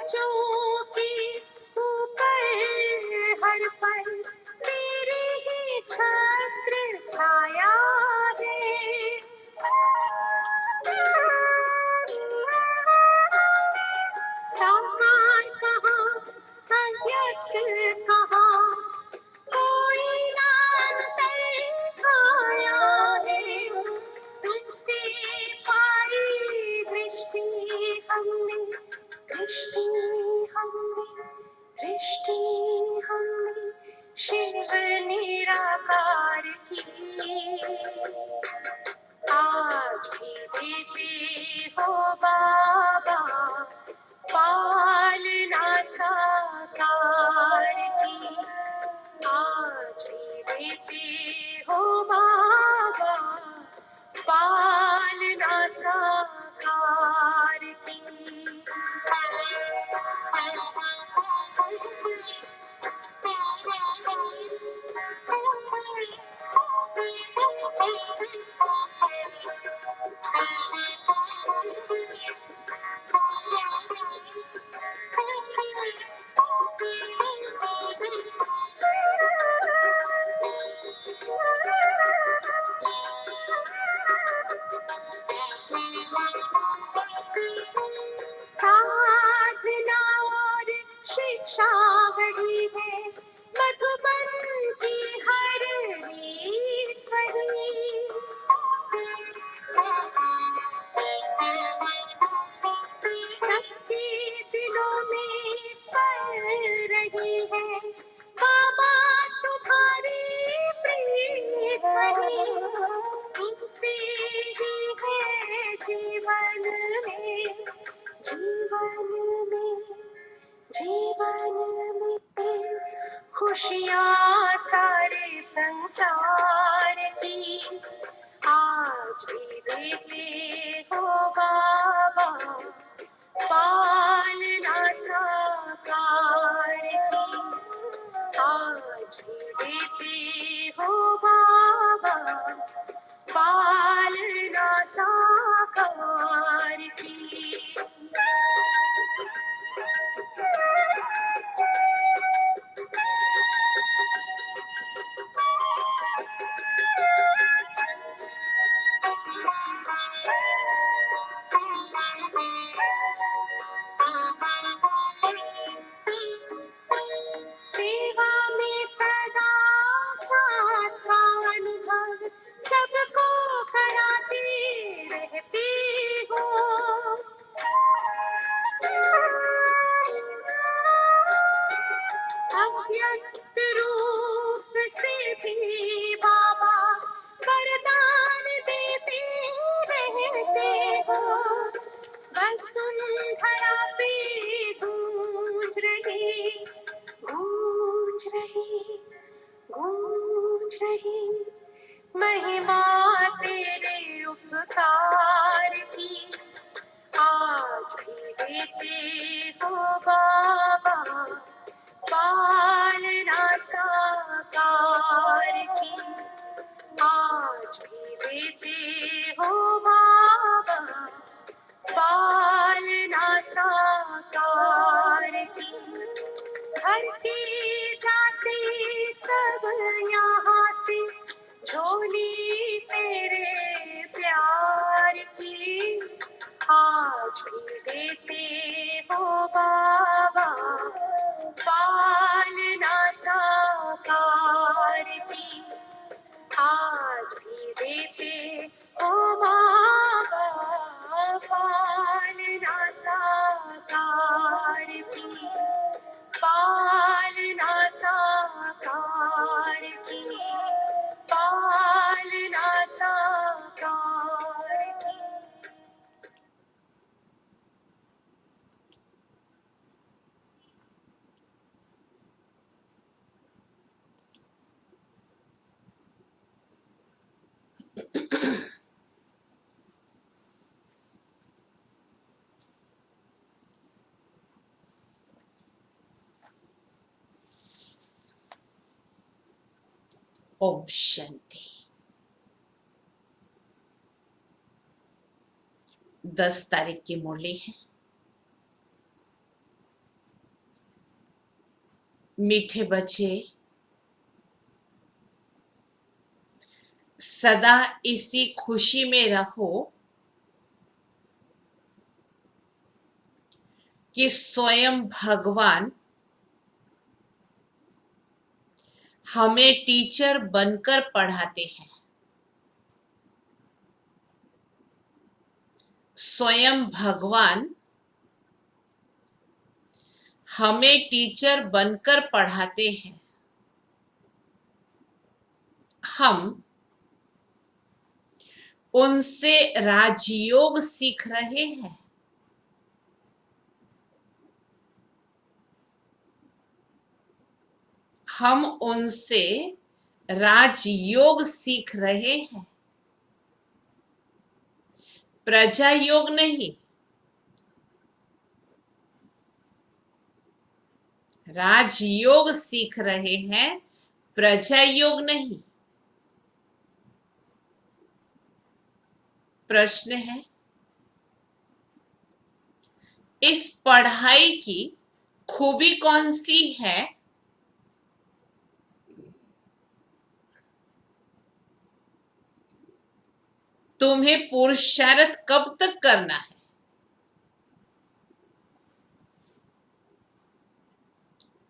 बच्चों के ऊपर हर पल तेरी ही छत्र छाया है। साकार कहाँ, अव्यक्त कहाँ, कोई ना अंतर खाया है। तुमसे पाई दृष्टि हमने, दृष्टि हमने, दृष्टि हमने शिव निराकार की। आज भी देते हो बाबा पालना साकार की। आज भी देते हो बाबा पालना साकार की। साधना और शिक्षा वही है, मधुबन की हर रीत वही। सबके दिलों में पल रही है बाबा तुम्हारी प्रीत वही। तुमसे ही है जीवन में, जीवन में, जीवन में खुशियाँ सारे संसार की। आज भी देते हो बाबा पालना साकार की। आज भी देते हो बाबा पालना साकार की। सेवा में सदा साथ का अनुभव सबको कराते रहते हो। अव्यक्त रूप से भी बाबा वरदान देते रहते हो। वसुंधरा पे गूंज रही, गूंज रही, गूंज रही महिमा तेरे उपकार की। आज भी देते हो बाबा पालना साकार की। आज भी देते हो बाबा पालना साकार की। धरती जाते सब यहाँ से झोली तेरे प्यार की। आज भी देते हो बाबा पालना साकार की। आज भी देते हो बाबा पालना साकार की। पालना साकार की। पालना साकार की। ओम शांति। 10 तारीख की मुरली है। मीठे बच्चे, सदा इसी खुशी में रहो कि स्वयं भगवान हमें टीचर बनकर पढ़ाते हैं। स्वयं भगवान हमें टीचर बनकर पढ़ाते हैं। हम उनसे राजयोग सीख रहे हैं। हम उनसे राजयोग सीख रहे हैं, प्रजा योग नहीं। राजयोग सीख रहे हैं, प्रजा योग नहीं। प्रश्न है, इस पढ़ाई की खूबी कौन सी है? तुम्हें पुरुषार्थ कब तक करना है?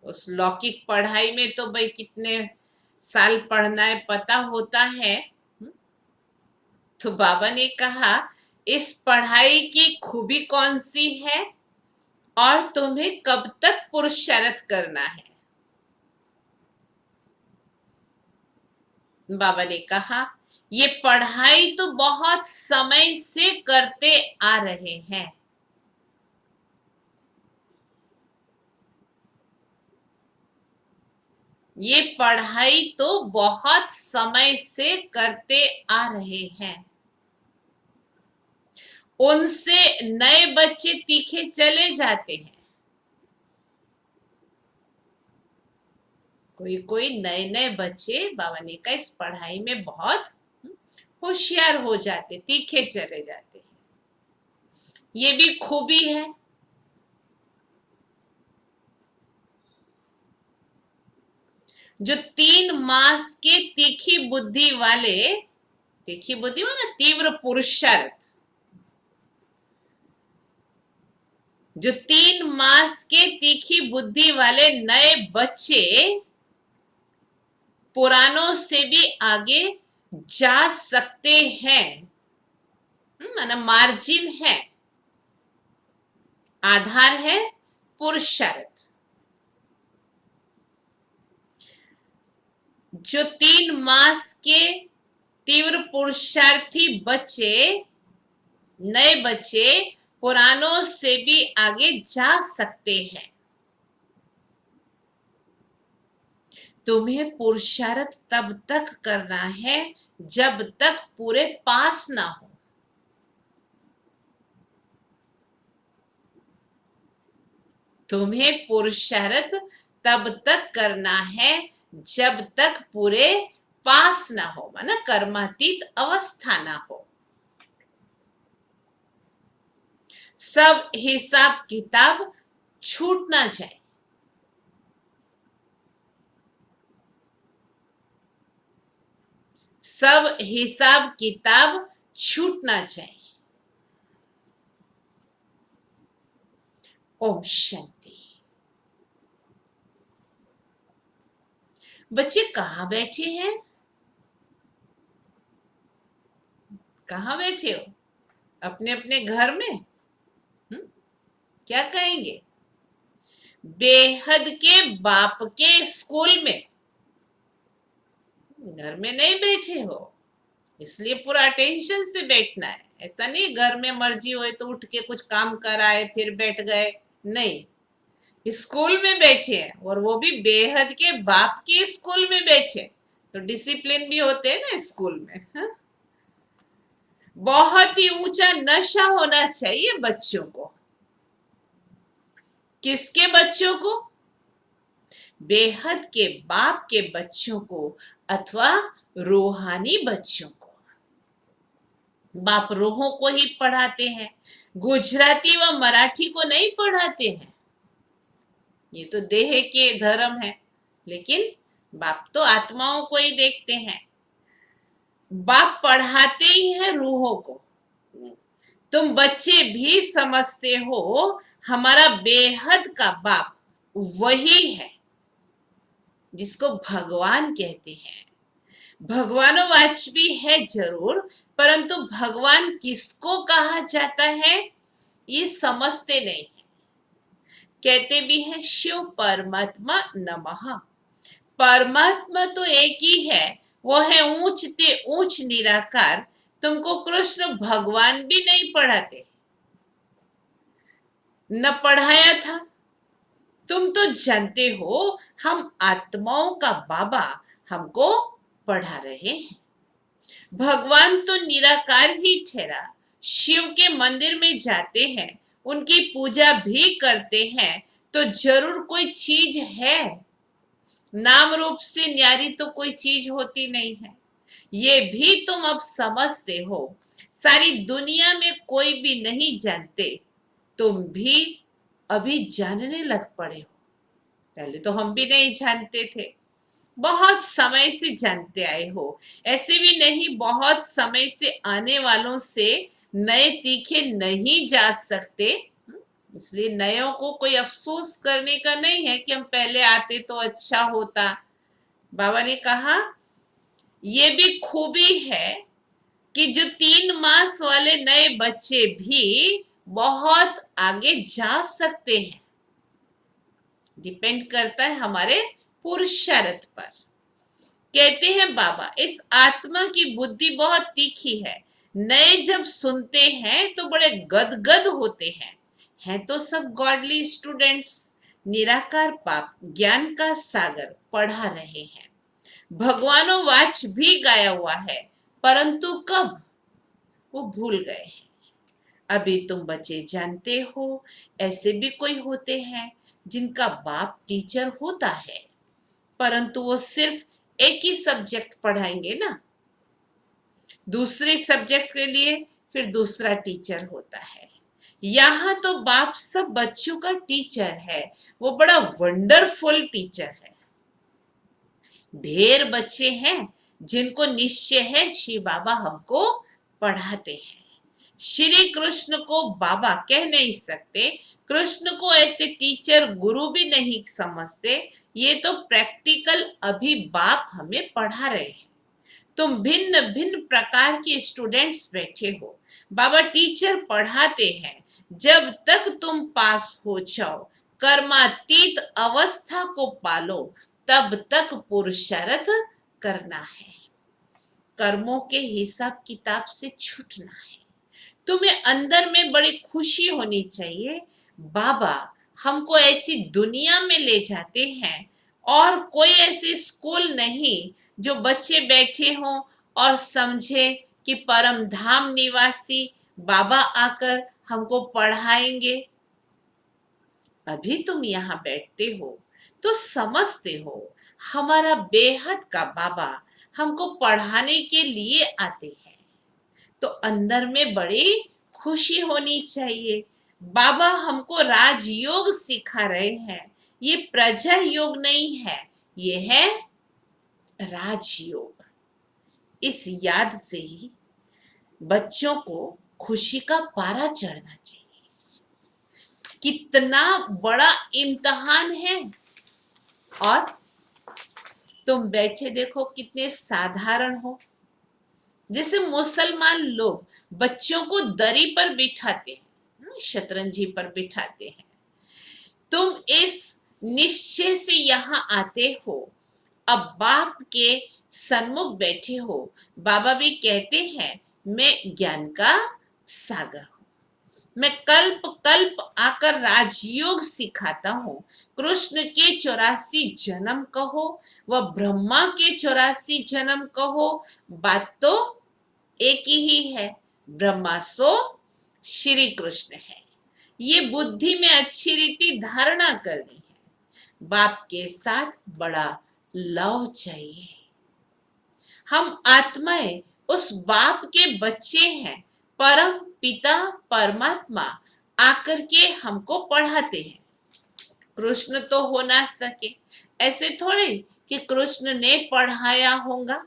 उस लौकिक पढ़ाई में तो भाई कितने साल पढ़ना है पता होता है। तो बाबा ने कहा, इस पढ़ाई की खूबी कौन सी है और तुम्हें कब तक पुरुषार्थ करना है? बाबा ने कहा, ये पढ़ाई तो बहुत समय से करते आ रहे हैं। ये पढ़ाई तो बहुत समय से करते आ रहे हैं। उनसे नए बच्चे तीखे चले जाते हैं। कोई कोई नए नए बच्चे बाबा ने कहा इस पढ़ाई में बहुत होशियार हो जाते, तीखे चले जाते हैं। ये भी खूबी है। जो 3 मास के तीखी बुद्धि वाले, तीखी बुद्धि माना तीव्र पुरुषार्थ, जो 3 मास के तीखी बुद्धि वाले नए बच्चे पुरानों से भी आगे जा सकते हैं। माना मार्जिन है, आधार है पुरुषार्थ। जो 3 मास के तीव्र पुरुषार्थी बच्चे, नए बच्चे पुरानों से भी आगे जा सकते हैं। तुम्हें पुरुषार्थ तब तक करना है जब तक पूरे पास ना हो। तुम्हें पुरुषार्थ तब तक करना है जब तक पूरे पास ना हो, माना कर्मातीत अवस्था ना हो। सब हिसाब किताब छूट ना जाए। सब हिसाब किताब छूट ना जाए। ओम शांति। बच्चे कहाँ बैठे हैं? कहाँ बैठे हो? अपने अपने घर में? क्या कहेंगे? बेहद के बाप के स्कूल में। घर में नहीं बैठे हो, इसलिए पूरा अटेंशन से बैठना है। ऐसा नहीं घर में मर्जी हो तो उठ के कुछ काम कर आए फिर बैठ गए, नहीं। स्कूल में बैठे हैं और वो भी बेहद के बाप के स्कूल में बैठे, तो डिसिप्लिन भी होते हैं ना स्कूल में। हा? बहुत ही ऊंचा नशा होना चाहिए बच्चों को। किसके बच्चों को? बेहद के बाप के बच्चों को अथवा रूहानी बच्चों को। बाप रूहों को ही पढ़ाते हैं, गुजराती व मराठी को नहीं पढ़ाते हैं। ये तो देह के धर्म है। लेकिन बाप तो आत्माओं को ही देखते हैं। बाप पढ़ाते ही है रूहों को। तुम बच्चे भी समझते हो हमारा बेहद का बाप वही है जिसको भगवान कहते हैं। भगवानोवाच भी है जरूर, परंतु भगवान किसको कहा जाता है ये समझते नहीं। कहते भी है शिव परमात्मा नमः। परमात्मा तो एक ही है, वो है ऊंचते ऊंच निराकार। तुमको कृष्ण भगवान भी नहीं पढ़ाते, न पढ़ाया था। तुम तो जानते हो हम आत्माओं का बाबा हमको पढ़ा रहे हैं। भगवान तो निराकार ही ठहरा। शिव के मंदिर में जाते हैं, उनकी पूजा भी करते हैं, तो जरूर कोई चीज है। नाम रूप से न्यारी तो कोई चीज होती नहीं है, ये भी तुम अब समझते हो। सारी दुनिया में कोई भी नहीं जानते, तुम भी अभी जानने लग पड़े हो। पहले तो हम भी नहीं जानते थे, बहुत समय से जानते आए हो। ऐसे भी नहीं, बहुत समय से आने वालों से नए तीखे नहीं जा सकते। इसलिए नयों को कोई अफसोस करने का नहीं है कि हम पहले आते तो अच्छा होता। बाबा ने कहा ये भी खूबी है कि जो 3 मास वाले नए बच्चे भी बहुत आगे जा सकते हैं। डिपेंड करता है हमारे पुरुषार्थ पर। कहते हैं बाबा इस आत्मा की बुद्धि बहुत तीखी है। नए जब सुनते हैं तो बड़े गदगद होते हैं तो सब गॉडली स्टूडेंट्स। निराकार बाप ज्ञान का सागर पढ़ा रहे हैं। भगवानों वाच भी गाया हुआ है, परंतु कब वो भूल गए हैं। अभी तुम बच्चे जानते हो ऐसे भी कोई होते हैं जिनका बाप टीचर होता है, परंतु वो सिर्फ एक ही सब्जेक्ट पढ़ाएंगे ना, दूसरे सब्जेक्ट के लिए फिर दूसरा टीचर होता है। यहाँ तो बाप सब बच्चों का टीचर है, वो बड़ा वंडरफुल टीचर है। ढेर बच्चे हैं जिनको निश्चय है श्री बाबा हमको पढ़ाते हैं। श्री कृष्ण को बाबा कह नहीं सकते, कृष्ण को ऐसे टीचर गुरु भी नहीं समझते। ये तो प्रैक्टिकल अभी बाप हमें पढ़ा रहे हैं। तुम भिन्न भिन्न प्रकार के स्टूडेंट्स बैठे हो, बाबा टीचर पढ़ाते हैं। जब तक तुम पास हो जाओ, कर्मातीत अवस्था को पालो, तब तक पुरुषार्थ करना है। कर्मों के हिसाब किताब से छूटना है। तुम्हें अंदर में बड़ी खुशी होनी चाहिए, बाबा हमको ऐसी दुनिया में ले जाते हैं और कोई ऐसी स्कूल नहीं जो बच्चे बैठे हों और समझे कि परम धाम निवासी बाबा आकर हमको पढ़ाएंगे। अभी तुम यहाँ बैठते हो तो समझते हो हमारा बेहद का बाबा हमको पढ़ाने के लिए आते हैं, तो अंदर में बड़ी खुशी होनी चाहिए। बाबा हमको राजयोग सिखा रहे हैं। ये प्रजा योग नहीं है, ये है राजयोग। इस याद से ही बच्चों को खुशी का पारा चढ़ना चाहिए। कितना बड़ा इम्तिहान है, और तुम बैठे देखो कितने साधारण हो। जैसे मुसलमान लोग बच्चों को दरी पर बिठाते हैं, शतरंजी पर बिठाते हैं, तुम इस निश्चय से यहाँ आते हो। अब बाप के सन्मुख बैठे हो। बाबा भी कहते हैं मैं ज्ञान का सागर हूं, मैं कल्प कल्प आकर राजयोग सिखाता हूँ। कृष्ण के 84 जन्म कहो, वह ब्रह्मा के 84 जन्म कहो, बात तो एक ही है। ब्रह्मा सो श्री कृष्ण है। ये बुद्धि में अच्छी रीति धारणा करनी है। बाप के साथ बड़ा लव चाहिए। हम आत्माएं उस बाप के बच्चे हैं। परम पिता परमात्मा आकर के हमको पढ़ाते हैं। कृष्ण तो हो ना सके, ऐसे थोड़े कि कृष्ण ने पढ़ाया होगा,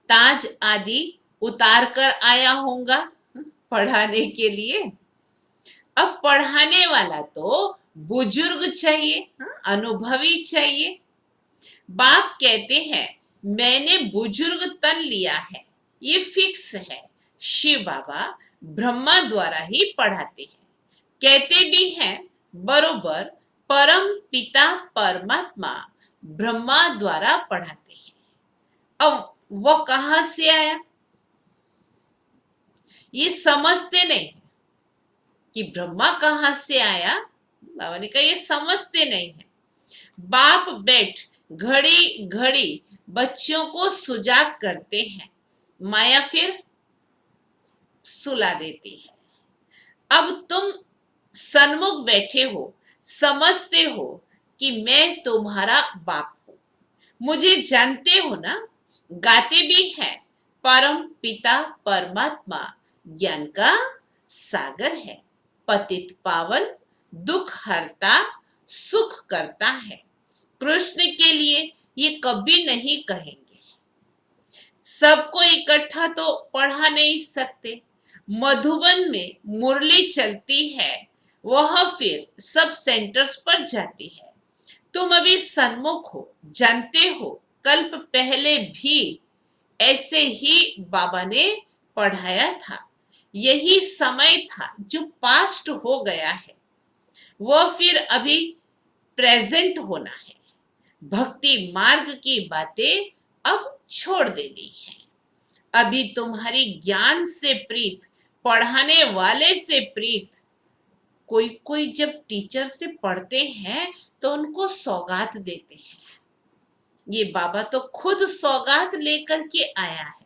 ताज आदि उतार कर आया होगा पढ़ाने के लिए। अब पढ़ाने वाला तो बुजुर्ग चाहिए, अनुभवी चाहिए। बाप कहते हैं मैंने बुजुर्ग तन लिया है, ये फिक्स है। शिव बाबा ब्रह्मा द्वारा ही पढ़ाते हैं, कहते भी हैं बरोबर परम पिता परमात्मा ब्रह्मा द्वारा पढ़ाते हैं। अब वो कहां से आया, ये समझते नहीं कि ब्रह्मा कहां से आया। बाबा ने कहा ये समझते नहीं है। बाप बैठ घड़ी घड़ी बच्चों को सुजाग करते हैं, माया फिर सुला देती है। अब तुम सन्मुख बैठे हो, समझते हो कि मैं तुम्हारा बाप हूं, मुझे जानते हो ना। गाते भी हैं परम पिता परमात्मा ज्ञान का सागर है, पतित पावन दुख हरता सुख करता है। कृष्ण के लिए ये कभी नहीं कहेंगे। सबको इकट्ठा तो पढ़ा नहीं सकते। मधुबन में मुरली चलती है, वह फिर सब सेंटर्स पर जाती है। तुम अभी सन्मुख हो, जानते हो कल्प पहले भी ऐसे ही बाबा ने पढ़ाया था। यही समय था जो पास्ट हो गया है, वह फिर अभी प्रेजेंट होना है। भक्ति मार्ग की बातें अब छोड़ देनी है। अभी तुम्हारी ज्ञान से प्रीत, पढ़ाने वाले से प्रीत। कोई कोई जब टीचर से पढ़ते हैं तो उनको सौगात देते हैं। ये बाबा तो खुद सौगात लेकर के आया है।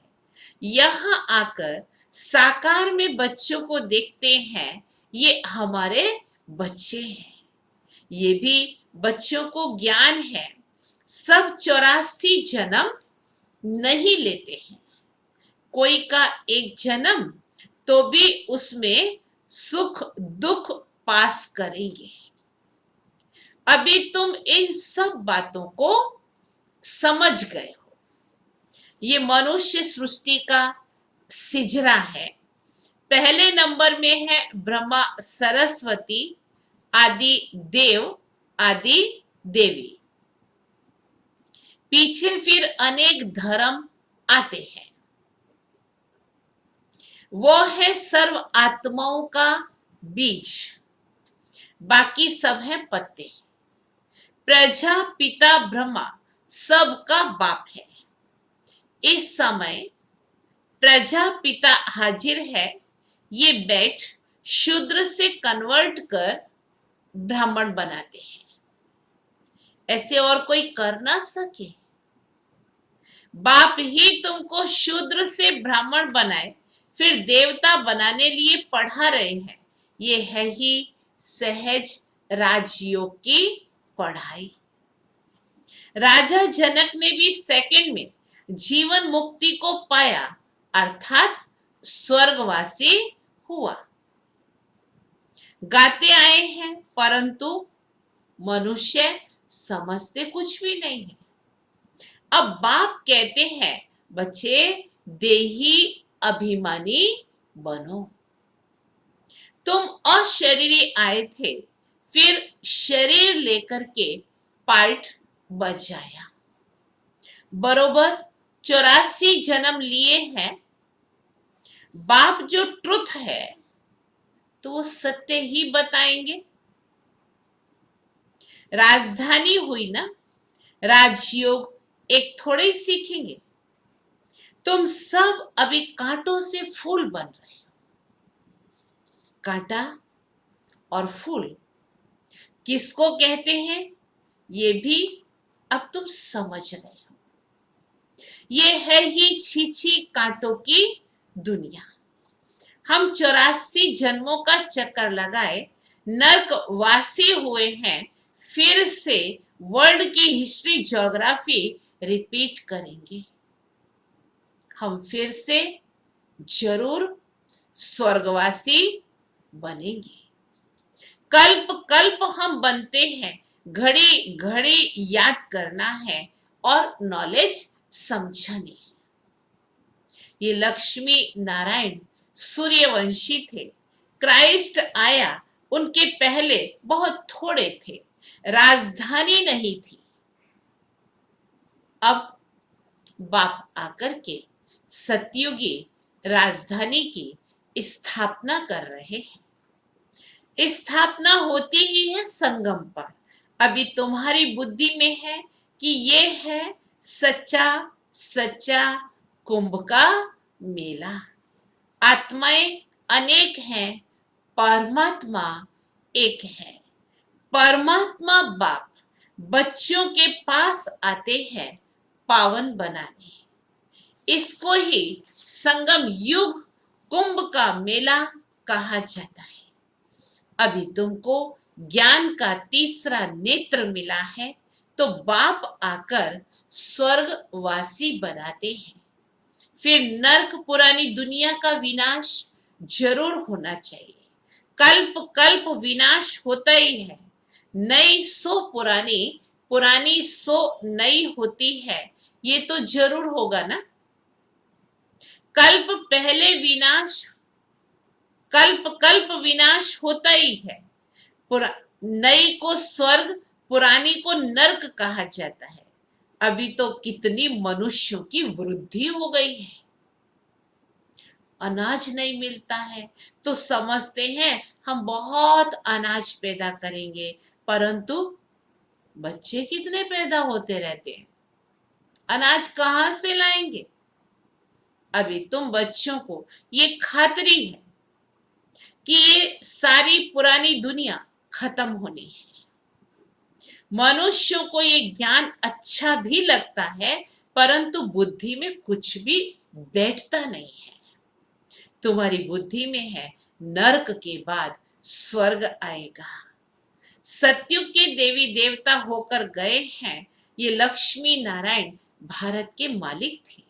यहाँ आकर साकार में बच्चों को देखते हैं, ये हमारे बच्चे हैं। ये भी बच्चों को ज्ञान है। सब 84 जन्म नहीं लेते हैं, कोई का एक जन्म तो भी उसमें सुख दुख पास करेंगे। अभी तुम इन सब बातों को समझ गए हो। ये मनुष्य सृष्टि का सिजरा है। पहले नंबर में है ब्रह्मा सरस्वती आदि देव आदि देवी। पीछे फिर अनेक धर्म आते हैं। वो है सर्व आत्माओं का बीज, बाकी सब है पत्ते। प्रजा पिता ब्रह्मा सबका बाप है। इस समय प्रजा पिता हाजिर है, ये बैठ शूद्र से कन्वर्ट कर ब्राह्मण बनाते हैं। ऐसे और कोई कर ना सके। बाप ही तुमको शूद्र से ब्राह्मण बनाए, फिर देवता बनाने लिए पढ़ा रहे हैं। ये है ही सहज राजयोग की पढ़ाई। राजा जनक ने भी सेकंड में जीवन मुक्ति को पाया, अर्थात स्वर्गवासी हुआ। गाते आए हैं परंतु मनुष्य समझते कुछ भी नहीं है। अब बाप कहते हैं बच्चे देही अभिमानी बनो। तुम अशरीरी आए थे, फिर शरीर लेकर के पार्ट बजाया। बरोबर 84 जन्म लिए हैं। बाप जो ट्रुथ है तो वो सत्य ही बताएंगे। राजधानी हुई ना, राजयोग एक थोड़े ही सीखेंगे। तुम सब अभी कांटों से फूल बन रहे हो। कांटा और फूल किसको कहते हैं ये भी अब तुम समझ रहे हो। ये है ही छीछी कांटों की दुनिया। हम 84 जन्मों का चक्कर लगाए नर्कवासी हुए हैं, फिर से वर्ल्ड की हिस्ट्री ज्योग्राफी रिपीट करेंगे। हम फिर से जरूर स्वर्गवासी बनेंगे। कल्प कल्प हम बनते हैं, घड़ी घड़ी याद करना है और नॉलेज समझनी है। ये लक्ष्मी नारायण सूर्यवंशी थे। क्राइस्ट आया, उनके पहले बहुत थोड़े थे, राजधानी नहीं थी। अब बाप आकर के सतयुगी राजधानी की स्थापना कर रहे हैं। स्थापना होती ही है संगम पर। अभी तुम्हारी बुद्धि में है कि ये है सच्चा सच्चा कुंभ का मेला। आत्माएं अनेक हैं, परमात्मा एक है। परमात्मा बाप बच्चों के पास आते हैं पावन बनाने। इसको ही संगम युग कुंभ का मेला कहा जाता है। अभी तुमको ज्ञान का तीसरा नेत्र मिला है, तो बाप आकर स्वर्गवासी बनाते हैं। फिर नर्क पुरानी दुनिया का विनाश जरूर होना चाहिए। कल्प कल्प विनाश होता ही है। नई सो पुरानी, पुरानी सो नई होती है, ये तो जरूर होगा ना। कल्प पहले विनाश, कल्प कल्प विनाश होता ही है। नई को स्वर्ग, पुरानी को नर्क कहा जाता है। अभी तो कितनी मनुष्यों की वृद्धि हो गई है। अनाज नहीं मिलता है तो समझते हैं हम बहुत अनाज पैदा करेंगे, परंतु बच्चे कितने पैदा होते रहते हैं, अनाज कहां से लाएंगे। अभी तुम बच्चों को ये खातरी है कि ये सारी पुरानी दुनिया खत्म होनी है। मनुष्यों को ये ज्ञान अच्छा भी लगता है, परंतु बुद्धि में कुछ भी बैठता नहीं है। तुम्हारी बुद्धि में है नरक के बाद स्वर्ग आएगा। सतयुग के देवी देवता होकर गए हैं। ये लक्ष्मी नारायण भारत के मालिक थे।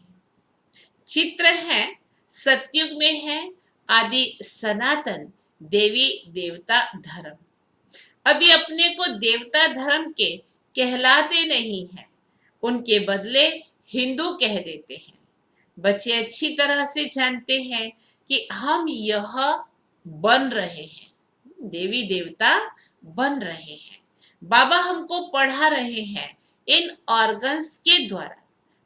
चित्र है सतयुग में है आदि सनातन देवी देवता धर्म। अभी अपने को देवता धर्म के कहलाते नहीं हैं, उनके बदले हिंदू कह देते हैं। बच्चे अच्छी तरह से जानते हैं कि हम यह बन रहे हैं, देवी देवता बन रहे हैं। बाबा हमको पढ़ा रहे हैं इन ऑर्गन्स के द्वारा।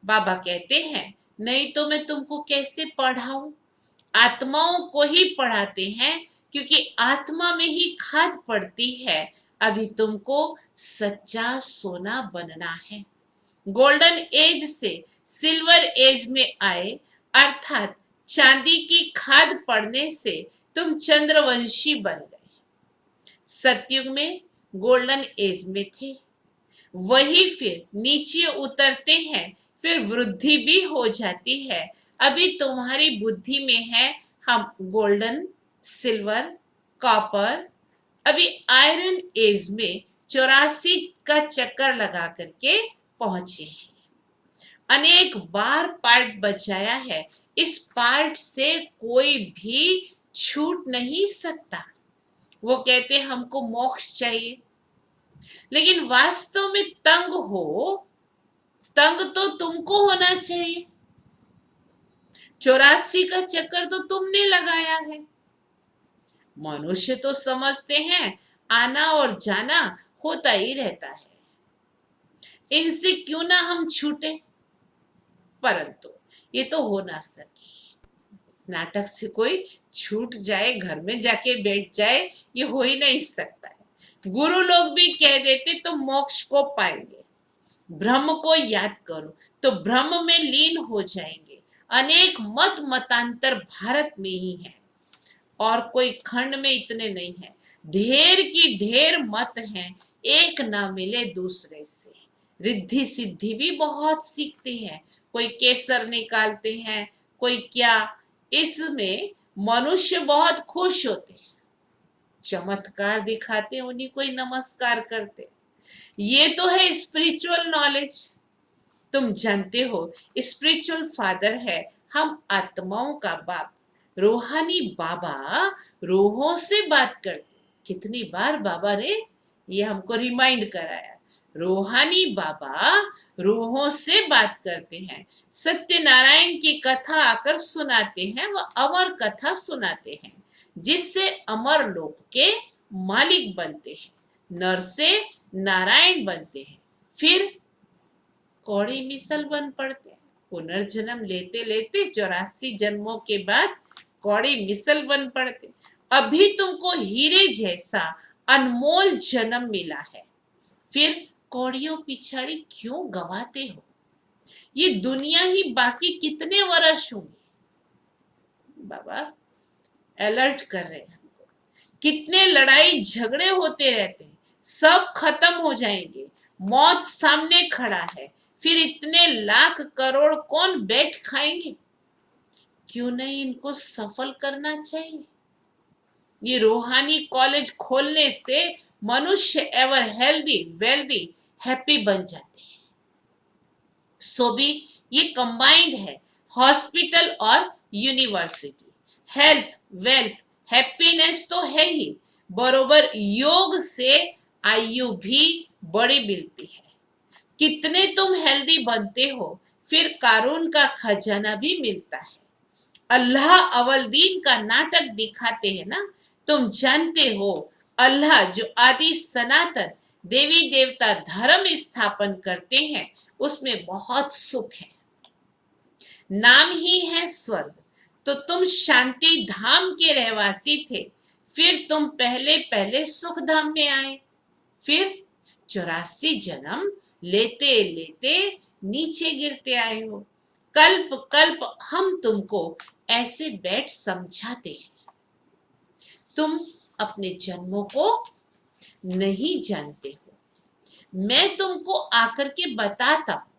बाबा कहते हैं नहीं तो मैं तुमको कैसे पढ़ाऊं। आत्माओं को ही पढ़ाते हैं, क्योंकि आत्मा में ही खाद पड़ती है। अभी तुमको सच्चा सोना बनना है। गोल्डन एज से सिल्वर एज में आए, अर्थात चांदी की खाद पड़ने से तुम चंद्रवंशी बन गए। सतयुग में गोल्डन एज में थे, वही फिर नीचे उतरते हैं, फिर वृद्धि भी हो जाती है। अभी तुम्हारी बुद्धि में है हम गोल्डन, सिल्वर, कॉपर। अभी आयरन एज में 84 का चक्कर लगा करके पहुंचे हैं। अनेक बार पार्ट बचाया है, इस पार्ट से कोई भी छूट नहीं सकता। वो कहते हमको मोक्ष चाहिए, लेकिन वास्तव में तंग हो, तंग तो तुमको होना चाहिए। 84 का चक्कर तो तुमने लगाया है। मनुष्य तो समझते हैं आना और जाना होता ही रहता है, इनसे क्यों ना हम छूटे, परंतु ये तो हो ना सके। इस नाटक से कोई छूट जाए, घर में जाके बैठ जाए, ये हो ही नहीं सकता है। गुरु लोग भी कह देते तो मोक्ष को पाएंगे। ब्रह्म को याद करो तो ब्रह्म में लीन हो जाएंगे। अनेक मत मतांतर भारत में ही है, और कोई खंड में इतने नहीं है। ढेर की ढेर मत हैं, एक ना मिले दूसरे से। रिद्धि सिद्धि भी बहुत सीखते हैं, कोई केसर निकालते हैं, कोई क्या। इसमें मनुष्य बहुत खुश होते हैं, चमत्कार दिखाते हैं, उन्हीं को ही नमस्कार करते। ये तो है स्पिरिचुअल नॉलेज। तुम जानते हो स्पिरिचुअल फादर है हम आत्माओं का बाप। रूहानी बाबा रूहों से बात करते, कितनी बार बाबा ने ये हमको रिमाइंड कराया। रूहानी बाबा रूहों से बात करते हैं, सत्यनारायण की कथा आकर सुनाते हैं, वह अमर कथा सुनाते हैं जिससे अमर लोक के मालिक बनते हैं, नर से नारायण बनते हैं, फिर कौड़ी मिसल बन पड़ते हैं। पुनर्जन्म लेते लेते 84 जन्मों के बाद कौड़ी मिसल बन पड़ते। अभी तुमको हीरे जैसा अनमोल जन्म मिला है, फिर कौड़ियों पिछाड़ी क्यों गवाते हो? ये दुनिया ही बाकी कितने वर्ष होंगे? बाबा अलर्ट कर रहे हैं, कितने लड़ाई झगड़े होते रहते हैं, सब खत्म हो जाएंगे, मौत सामने खड़ा है, फिर इतने लाख करोड़ कौन बैठ खाएंगे? क्यों नहीं इनको सफल करना चाहिए? ये रूहानी कॉलेज खोलने से मनुष्य एवर हेल्दी वेल्दी हैप्पी बन जाते हैं। सो भी ये कंबाइंड है, हॉस्पिटल और यूनिवर्सिटी। हेल्थ वेल्थ हैप्पीनेस तो है ही, बरोबर योग से आयु भी बड़ी मिलती है। कितने तुम हेल्दी बनते हो, फिर कारून का खजाना भी मिलता है। अल्लाह अवलदीन का नाटक दिखाते हैं ना, तुम जानते हो अल्लाह जो आदि सनातन देवी देवता धर्म स्थापन करते हैं उसमें बहुत सुख है। नाम ही है स्वर्ग, तो तुम शांति धाम के रहवासी थे, फिर तुम पहले पहले सुख धाम में आए, फिर 84 जन्म लेते लेते नीचे गिरते आए हो। कल्प कल्प हम तुमको ऐसे बैठ समझाते हैं, तुम अपने जन्मों को नहीं जानते हो। मैं तुमको आकर के बताता हूं,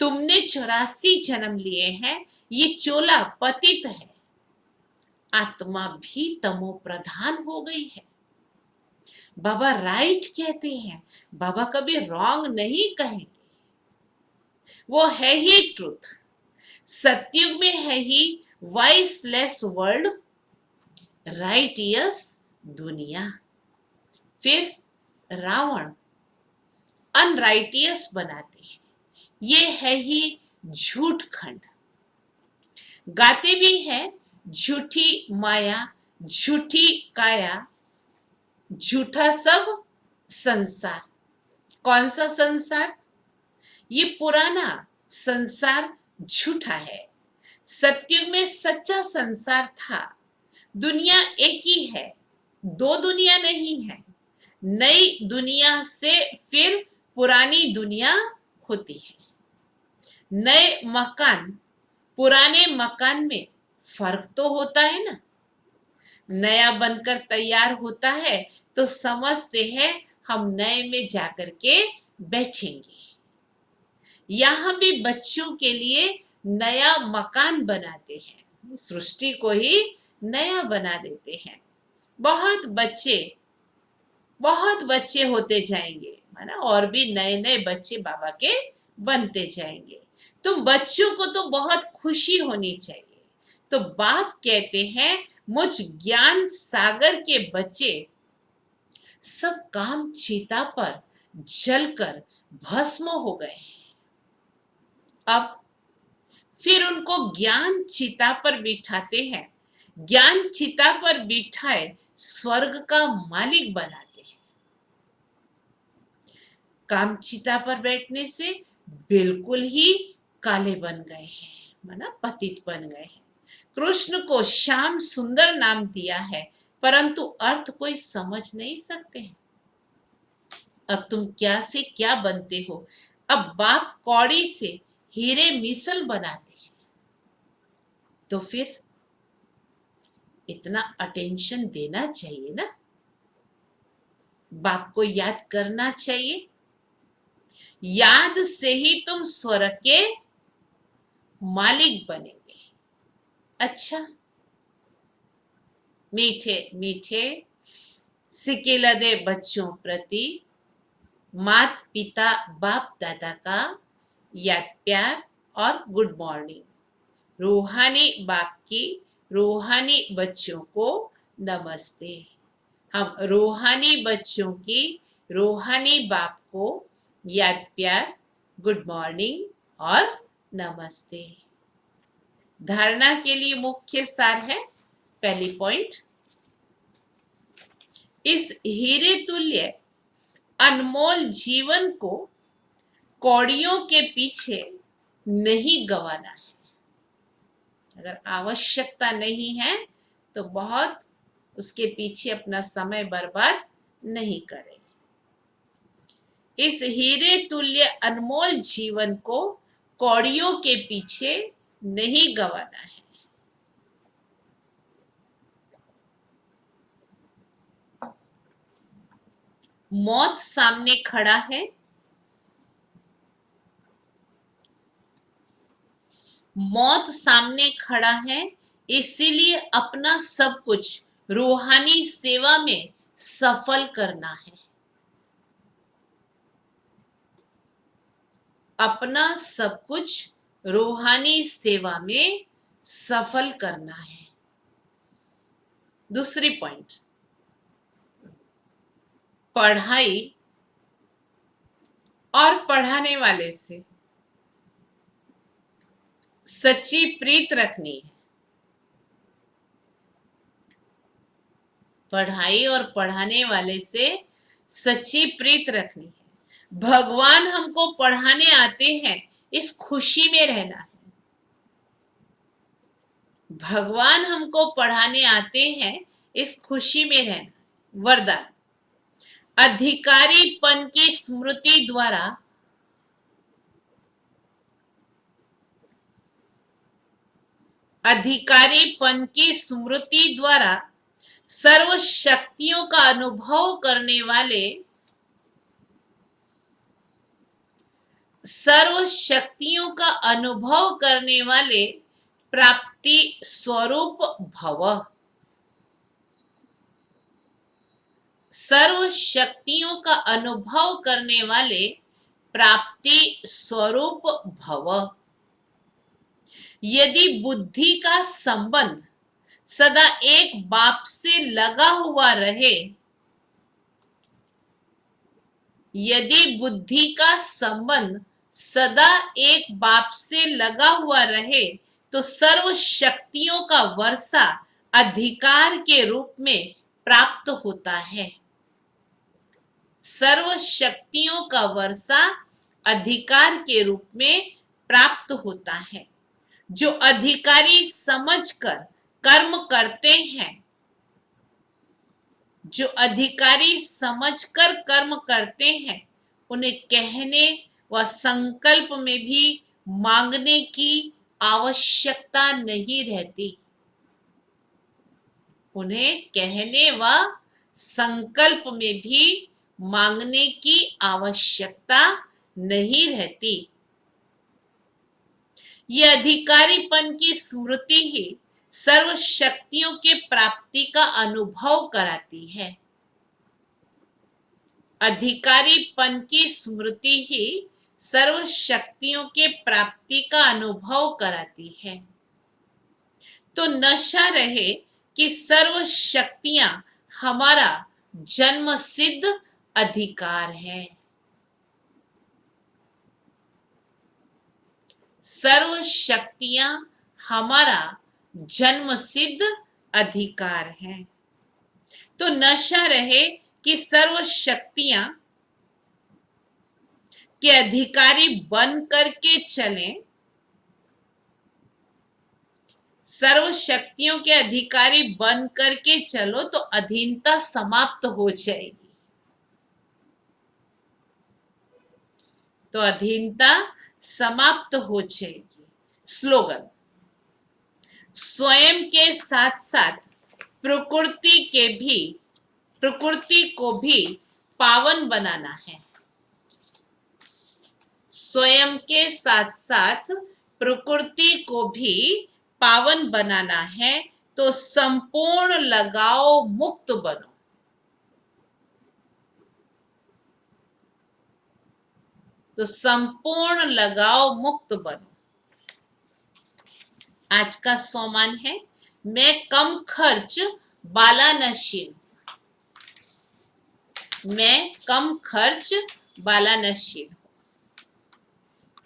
तुमने 84 जन्म लिए हैं, ये चोला पतित है, आत्मा भी तमो प्रधान हो गई है। बाबा राइट कहते हैं, बाबा कभी रॉन्ग नहीं कहेंगे, वो है ही ट्रुथ। सतयुग में है ही वाइसलेस वर्ल्ड, राइटियस दुनिया, फिर रावण अनराइटियस बनाते हैं, ये है ही झूठ खंड। गाते भी है झूठी माया झूठी काया, झूठा सब संसार। कौन सा संसार? ये पुराना संसार झूठा है। सतयुग में सच्चा संसार था, दुनिया एक ही है, दो दुनिया नहीं है। नई दुनिया से फिर पुरानी दुनिया होती है। नए मकान पुराने मकान में फर्क तो होता है ना। नया बनकर तैयार होता है तो समझते हैं हम नए में जाकर के बैठेंगे। यहाँ भी बच्चों के लिए नया मकान बनाते हैं, सृष्टि को ही नया बना देते हैं। बहुत बच्चे होते जाएंगे, है ना, और भी नए नए बच्चे बाबा के बनते जाएंगे। तुम बच्चों को तो बहुत खुशी होनी चाहिए। तो बाप कहते हैं मुझ ज्ञान सागर के बच्चे सब काम चिता पर जलकर भस्म हो गए हैं। अब फिर उनको ज्ञान चिता पर बिठाते हैं, ज्ञान चिता पर बिठाए स्वर्ग का मालिक बनाते हैं। काम चिता पर बैठने से बिल्कुल ही काले बन गए हैं, माना पतित बन गए हैं। कृष्ण को श्याम सुंदर नाम दिया है, परंतु अर्थ कोई समझ नहीं सकते हैं। अब तुम क्या से क्या बनते हो? अब बाप कौड़ी से हीरे मिसल बनाते हैं, तो फिर इतना अटेंशन देना चाहिए ना, बाप को याद करना चाहिए। याद से ही तुम स्वर्ग के मालिक बनेंगे। अच्छा, मीठे मीठे सिकिलदे बच्चों प्रति मात पिता बाप दादा का याद प्यार और गुड मॉर्निंग। रूहानी बाप की रूहानी बच्चों को नमस्ते। हम रूहानी बच्चों की रूहानी बाप को याद प्यार, गुड मॉर्निंग और नमस्ते। धारणा के लिए मुख्य सार है, पहली पॉइंट, इस हीरे तुल्य अनमोल जीवन को कौड़ियों के पीछे नहीं गंवाना है। अगर आवश्यकता नहीं है तो बहुत उसके पीछे अपना समय बर्बाद नहीं करें। इस हीरे तुल्य अनमोल जीवन को कौड़ियों के पीछे नहीं गंवाना है। मौत सामने खड़ा है, मौत सामने खड़ा है, इसीलिए अपना सब कुछ रूहानी सेवा में सफल करना है। अपना सब कुछ रूहानी सेवा में सफल करना है। दूसरी पॉइंट, पढ़ाई और पढ़ाने वाले से सच्ची प्रीत रखनी है। पढ़ाई और पढ़ाने वाले से सच्ची प्रीत रखनी है। भगवान हमको पढ़ाने आते हैं, इस खुशी में रहना है। भगवान हमको पढ़ाने आते हैं, इस खुशी में रहना। वरदान, अधिकारीपन की स्मृति द्वारा अधिकारीपन की स्मृति द्वारा सर्व शक्तियों का अनुभव करने वाले, सर्व शक्तियों का अनुभव करने वाले प्राप्ति स्वरूप भव। सर्व शक्तियों का अनुभव करने वाले प्राप्ति स्वरूप भव। यदि बुद्धि का संबंध सदा एक बाप से लगा हुआ रहे, यदि बुद्धि का संबंध सदा एक बाप से लगा हुआ रहे, तो सर्व शक्तियों का वर्षा अधिकार के रूप में प्राप्त होता है। सर्व शक्तियों का वर्षा अधिकार के रूप में प्राप्त होता है। जो अधिकारी समझकर कर्म करते हैं, जो अधिकारी समझकर कर्म करते हैं, उन्हें कहने व संकल्प में भी मांगने की आवश्यकता नहीं रहती। उन्हें कहने व संकल्प में भी मांगने की आवश्यकता नहीं रहती। ये अधिकारीपन की स्मृति ही सर्व शक्तियों के प्राप्ति का अनुभव कराती है। अधिकारीपन की स्मृति ही सर्व शक्तियों के प्राप्ति का अनुभव कराती है। तो नशा रहे कि सर्व शक्तियां हमारा जन्म सिद्ध अधिकार है। सर्व शक्तियां हमारा जन्म सिद्ध अधिकार है। तो नशा रहे कि सर्व शक्तियां के अधिकारी बन करके चलें। सर्व शक्तियों के अधिकारी बन करके चलो तो अधीनता समाप्त हो जाएगी। तो अधीनता समाप्त हो जाएगी। स्लोगन, स्वयं के साथ साथ प्रकृति को भी पावन बनाना है। स्वयं के साथ साथ प्रकृति को भी पावन बनाना है। तो संपूर्ण लगाव मुक्त बनो। तो संपूर्ण लगाव मुक्त बनो। आज का सोमान है, मैं कम खर्च बाला नशीन। मैं कम खर्च वाला नशीब हूं।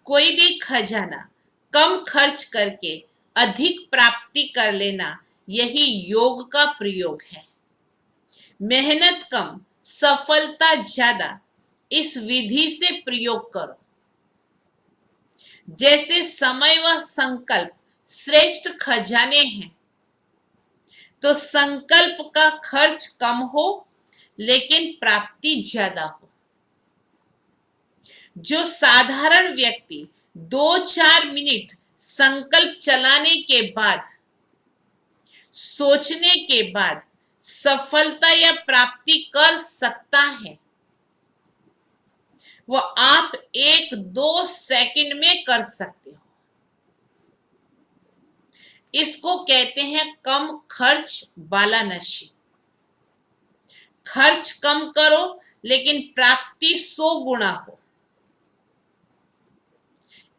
कोई भी खजाना कम खर्च करके अधिक प्राप्ति कर लेना, यही योग का प्रयोग है। मेहनत कम, सफलता ज्यादा, इस विधि से प्रयोग करो। जैसे समय व संकल्प श्रेष्ठ खजाने हैं, तो संकल्प का खर्च कम हो लेकिन प्राप्ति ज्यादा हो। जो साधारण व्यक्ति 2-4 मिनट संकल्प चलाने के बाद, सोचने के बाद सफलता या प्राप्ति कर सकता है, वो आप 1-2 सेकंड में कर सकते हो। इसको कहते हैं कम खर्च वाला नशीब। खर्च कम करो लेकिन प्राप्ति 100 गुना हो।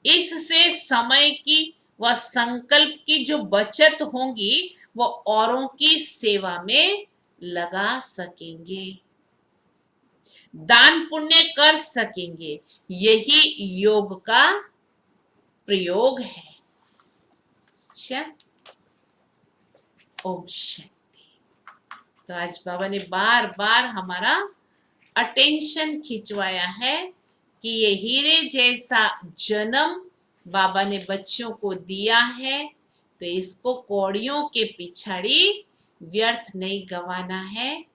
इससे समय की व संकल्प की जो बचत होगी, वो औरों की सेवा में लगा सकेंगे, दान पुण्य कर सकेंगे। यही योग का प्रयोग है। अच्छा, ओम शांति। तो आज बाबा ने बार बार हमारा अटेंशन खिंचवाया है कि ये हीरे जैसा जन्म बाबा ने बच्चों को दिया है, तो इसको कौड़ियों के पिछाड़ी व्यर्थ नहीं गंवाना है।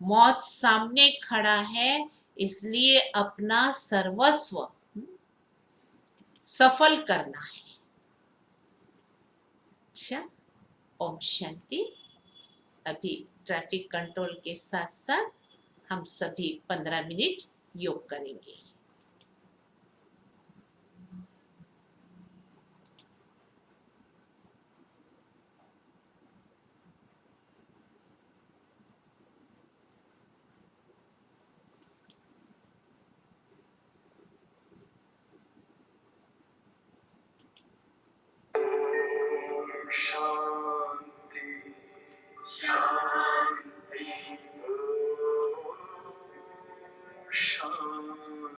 मौत सामने खड़ा है, इसलिए अपना सर्वस्व सफल करना है। अच्छा, ओम शांति। अभी ट्रैफिक कंट्रोल के साथ साथ हम सभी 15 मिनट योग करेंगे।